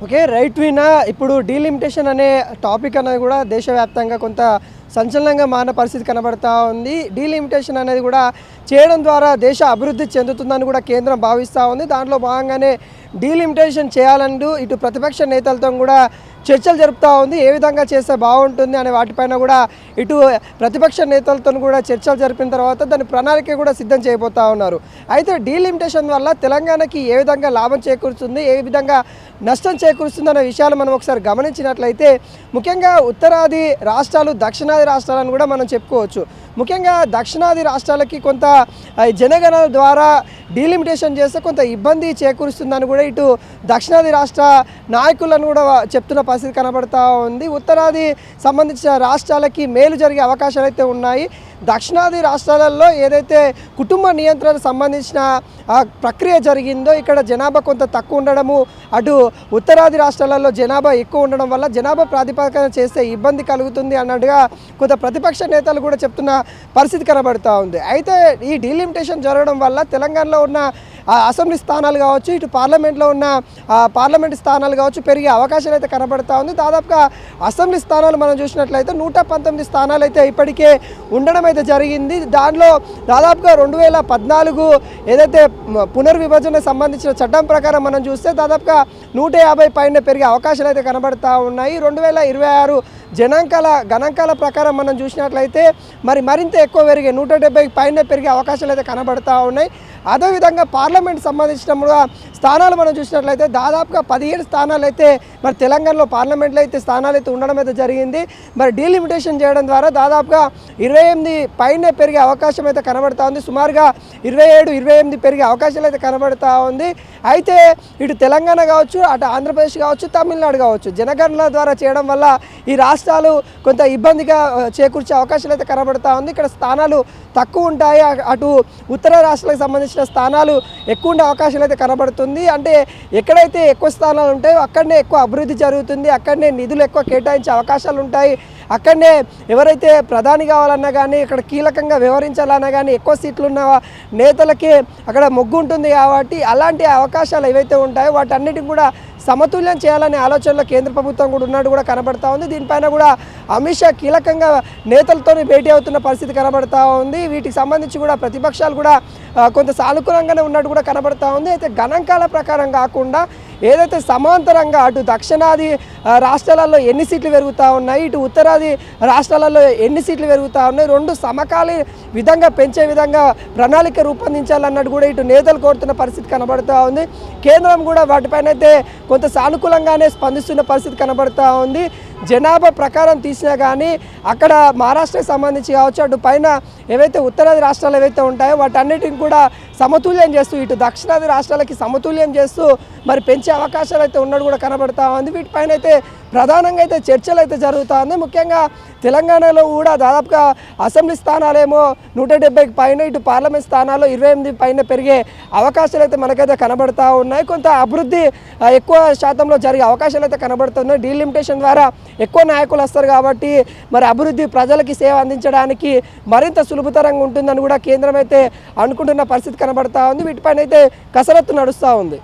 Okay. Right వినా ఇప్పుడు delimitation అనే టాపిక్ అనేది కూడా దేశవ్యాప్తంగా కొంత సంచలనంగా మారిన పరిస్థితి కనబడతా ఉంది. డీలిమిటేషన్ అనేది కూడా చేయడం ద్వారా దేశ అభివృద్ధి చెందుతుందని కూడా కేంద్రం భావిస్తూ ఉంది. దాంట్లో భాగంగానే డీలిమిటేషన్ చేయాలంటూ ఇటు ప్రతిపక్ష నేతలతో కూడా చర్చలు జరుపుతూ ఉంది. ఏ విధంగా చేస్తే బాగుంటుంది అనే వాటిపైన కూడా ఇటు ప్రతిపక్ష నేతలతో కూడా చర్చలు జరిపిన తర్వాత దాని ప్రణాళిక కూడా సిద్ధం చేయబోతూ ఉన్నారు. అయితే డీలిమిటేషన్ వల్ల తెలంగాణకి ఏ విధంగా లాభం చేకూరుతుంది, ఏ విధంగా నష్టం చేకూరుస్తుంది అనే విషయాలు మనం ఒకసారి గమనించినట్లయితే ముఖ్యంగా ఉత్తరాది రాష్ట్రాలు, దక్షిణాది రాష్ట్రాలను కూడా మనం చెప్పుకోవచ్చు. ముఖ్యంగా దక్షిణాది రాష్ట్రాలకి కొంత జనగణన ద్వారా డీలిమిటేషన్ చేస్తే కొంత ఇబ్బంది చేకూరుస్తుందని కూడా ఇటు దక్షిణాది రాష్ట్ర నాయకులను కూడా చెప్తున్న పరిస్థితి కనబడతా ఉంది. ఉత్తరాది సంబంధించిన రాష్ట్రాలకి మేలు జరిగే అవకాశాలు అయితే ఉన్నాయి. దక్షిణాది రాష్ట్రాలలో ఏదైతే కుటుంబ నియంత్రణ సంబంధించిన ప్రక్రియ జరిగిందో ఇక్కడ జనాభా కొంత తక్కువ ఉండడము, అటు ఉత్తరాది రాష్ట్రాలలో జనాభా ఎక్కువ ఉండడం వల్ల జనాభా ప్రాతిపదికన చేస్తే ఇబ్బంది కలుగుతుంది అన్నట్టుగా కొంత ప్రతిపక్ష నేతలు కూడా చెప్తున్న పరిస్థితి కనబడుతూ ఉంది. అయితే ఈ డీలిమిటేషన్ జరగడం వల్ల తెలంగాణలో ఉన్న అసెంబ్లీ స్థానాలు కావచ్చు, ఇటు పార్లమెంట్లో ఉన్న పార్లమెంట్ స్థానాలు కావచ్చు పెరిగే అవకాశాలు అయితే కనబడుతూ ఉంది. దాదాపుగా అసెంబ్లీ స్థానాలు మనం చూసినట్లయితే 119 స్థానాలు అయితే ఇప్పటికే ఉండడం అయితే జరిగింది. దానిలో దాదాపుగా 2014 ఏదైతే పునర్విభజన సంబంధించిన చట్టం ప్రకారం మనం చూస్తే దాదాపుగా 150 పైన పెరిగే అవకాశాలు అయితే కనబడుతూ ఉన్నాయి. 2026 గణాంకాల ప్రకారం మనం చూసినట్లయితే మరింత ఎక్కువ పెరిగే 170 పైన పెరిగే అవకాశాలు అయితే కనబడుతూ ఉన్నాయి. అదేవిధంగా పార్లమెంట్ సంబంధించిన స్థానాలు మనం చూసినట్లయితే దాదాపుగా 17 స్థానాలు అయితే తెలంగాణలో పార్లమెంట్లో అయితే స్థానాలు అయితే ఉండడం అయితే జరిగింది. డీలిమిటేషన్ చేయడం ద్వారా దాదాపుగా 28 పైనే పెరిగే అవకాశం అయితే కనబడుతూ ఉంది. సుమారుగా 27-28 పెరిగే అవకాశాలు అయితే కనబడుతూ ఉంది. అయితే ఇటు తెలంగాణ కావచ్చు, అటు ఆంధ్రప్రదేశ్ కావచ్చు, తమిళనాడు కావచ్చు జనగణన ద్వారా చేయడం వల్ల ఈ రాష్ట్రాలు కొంత ఇబ్బందిగా చేకూర్చే అవకాశాలు అయితే కనబడుతూ ఉంది. ఇక్కడ స్థానాలు తక్కువ ఉంటాయి, అటు ఉత్తర రాష్ట్రాలకు సంబంధించిన స్థానాలు ఎక్కువ ఉండే అవకాశాలు అయితే కనబడుతుంది. అంటే ఎక్కడైతే ఎక్కువ స్థానాలు ఉంటాయో అక్కడనే ఎక్కువ అభివృద్ధి జరుగుతుంది, అక్కడనే నిధులు ఎక్కువ కేటాయించే అవకాశాలు ఉంటాయి, అక్కడనే ఎవరైతే ప్రధాని కావాలన్నా కానీ ఇక్కడ కీలకంగా వ్యవహరించాలన్నా కానీ ఎక్కువ సీట్లు ఉన్న నేతలకి అక్కడ మొగ్గు ఉంటుంది. కాబట్టి అలాంటి అవకాశాలు ఏవైతే ఉంటాయో వాటన్నిటిని కూడా సమతుల్యం చేయాలనే ఆలోచనలో కేంద్ర ప్రభుత్వం కూడా ఉన్నట్టు కూడా కనబడతా ఉంది. దీనిపైన కూడా అమిత్ షా కీలకంగా నేతలతో భేటీ అవుతున్న పరిస్థితి కనబడతా ఉంది. వీటికి సంబంధించి కూడా ప్రతిపక్షాలు కూడా కొంత సానుకూలంగానే ఉన్నట్టు కూడా కనబడతా ఉంది. అయితే గణాంకాల ప్రకారం కాకుండా ఏదైతే సమాంతరంగా అటు దక్షిణాది రాష్ట్రాలలో ఎన్ని సీట్లు పెరుగుతూ ఉన్నాయి, ఇటు ఉత్తరాది రాష్ట్రాలలో ఎన్ని సీట్లు పెరుగుతూ ఉన్నాయి, రెండు సమకాలీన విధంగా పెంచే విధంగా ప్రణాళిక రూపొందించాలన్నట్టు కూడా ఇటు నేతలు కోరుతున్న పరిస్థితి కనబడుతూ ఉంది. కేంద్రం కూడా వాటిపైన అయితే కొంత సానుకూలంగానే స్పందిస్తున్న పరిస్థితి కనబడుతూ ఉంది. జనాభా ప్రకారం తీసినా కానీ అక్కడ మహారాష్ట్రకు సంబంధించి కావచ్చు, అటు పైన ఏవైతే ఉత్తరాది రాష్ట్రాలు ఏవైతే ఉంటాయో వాటన్నిటిని కూడా సమతుల్యం చేస్తూ ఇటు దక్షిణాది రాష్ట్రాలకి సమతుల్యం చేస్తూ పెంచే అవకాశాలు అయితే ఉన్నట్టు కూడా కనబడతా ఉంది. వీటిపైన అయితే ప్రధానంగా అయితే చర్చలు అయితే జరుగుతూ ఉంది. ముఖ్యంగా తెలంగాణలో కూడా దాదాపుగా అసెంబ్లీ స్థానాలేమో 170 పైన, ఇటు పార్లమెంట్ స్థానాలు 28 పైన పెరిగే అవకాశాలు అయితే మనకైతే కనబడతా ఉన్నాయి. కొంత అభివృద్ధి ఎక్కువ శాతంలో జరిగే అవకాశాలు అయితే కనబడుతున్నాయి. డీలిమిటేషన్ ద్వారా ఎక్కువ నాయకులు వస్తారు కాబట్టి అభివృద్ధి ప్రజలకి సేవ అందించడానికి మరింత సులభతరంగా ఉంటుందని కూడా కేంద్రం అయితే అనుకుంటున్న పరిస్థితి కనబడతా ఉంది. వీటిపైన అయితే కసరత్తు నడుస్తూ ఉంది.